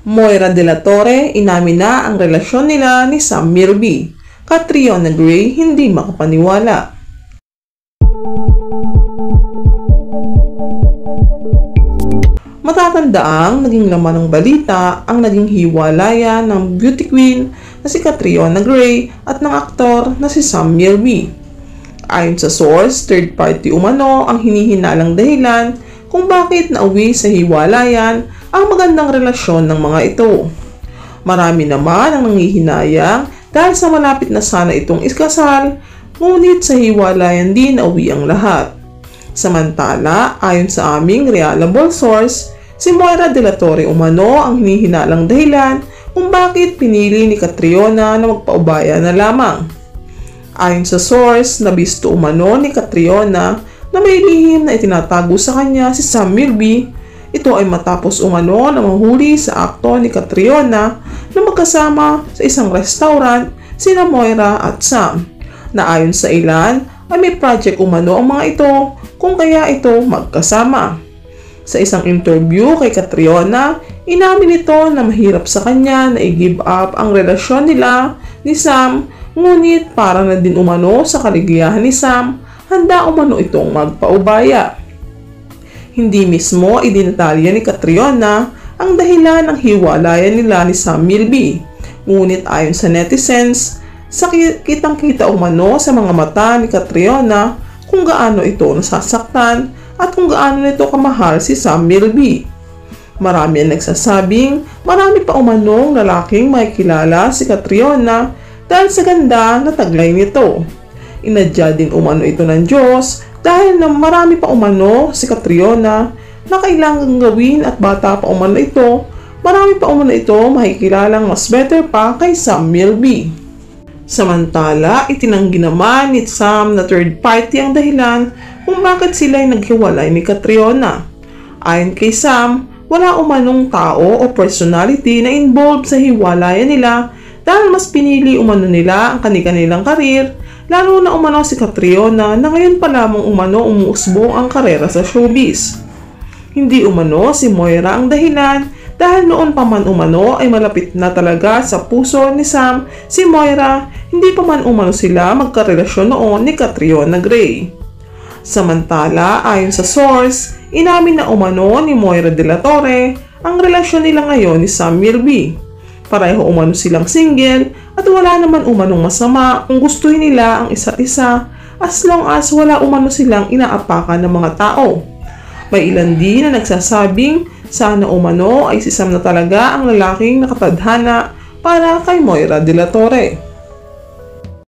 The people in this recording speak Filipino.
Moira de la Torre, inamin na ang relasyon nila ni Sam Milby. Catriona Gray, hindi makapaniwala. Matatandaang naging laman ng balita ang naging hiwalayan ng beauty queen na si Catriona Gray at ng aktor na si Sam Milby. Ayon sa source, third party umano ang hinihinalang dahilan kung bakit nauwi sa hiwalayan ang magandang relasyon ng mga ito. Marami naman ang nangihinayang dahil sa malapit na sana itong ikasal, ngunit sa hiwalayan din nauwi ang lahat. Samantala, ayon sa aming reliable source, si Moira de la Torre umano ang hinihinalang dahilan kung bakit pinili ni Catriona na magpaubaya na lamang. Ayon sa source, nabisto umano ni Catriona na may lihim na itinatago sa kanya si Sam Milby. Ito ay matapos umano na mahuli sa akto ni Catriona na magkasama sa isang restaurant sina Moira at Sam, na ayon sa ilan ay may project umano ang mga ito kung kaya ito magkasama. Sa isang interview kay Catriona, inamin ito na mahirap sa kanya na i-give up ang relasyon nila ni Sam, ngunit para na din umano sa kaligayahan ni Sam, handa umano itong magpaubaya. Hindi mismo idinatalya ni Catriona ang dahilan ng hiwalayan nila ni Sam Milby, ngunit ayon sa netizens, kitang-kita umano sa mga mata ni Catriona kung gaano ito nasasaktan at kung gaano nito kamahal si Sam Milby. Marami ang nagsasabing marami pa umanong lalaking makikilala si Catriona dahil sa ganda na taglay nito. Inadya din umano ito ng Diyos dahil na marami pa umano si Catriona na kailangang gawin at bata pa umano ito, marami pa umano ito makikilalang mas better pa kay Sam Milby. Samantala, itinanggi naman ni Sam na third party ang dahilan kung bakit sila ay naghiwalay ni Catriona. Ayon kay Sam, wala umanong tao o personality na involved sa hiwalayan nila dahil mas pinili umano nila ang kanilang karir, lalo na umano si Catriona na ngayon pa lamang umano umuusbong ang karera sa showbiz. Hindi umano si Moira ang dahilan dahil noon pa man umano ay malapit na talaga sa puso ni Sam si Moira, hindi pa man umano sila magkarelasyon noon ni Catriona Gray. Samantala, ayon sa source, inamin na umano ni Moira de la Torre ang relasyon nila ngayon ni Sam Milby. Pareho umano silang single at wala naman umanong masama kung gustuhin nila ang isa't isa as long as wala umano silang inaapakan ng mga tao. May ilan din na nagsasabing sana umano ay si Sam na talaga ang lalaking nakatadhana para kay Moira de la Torre.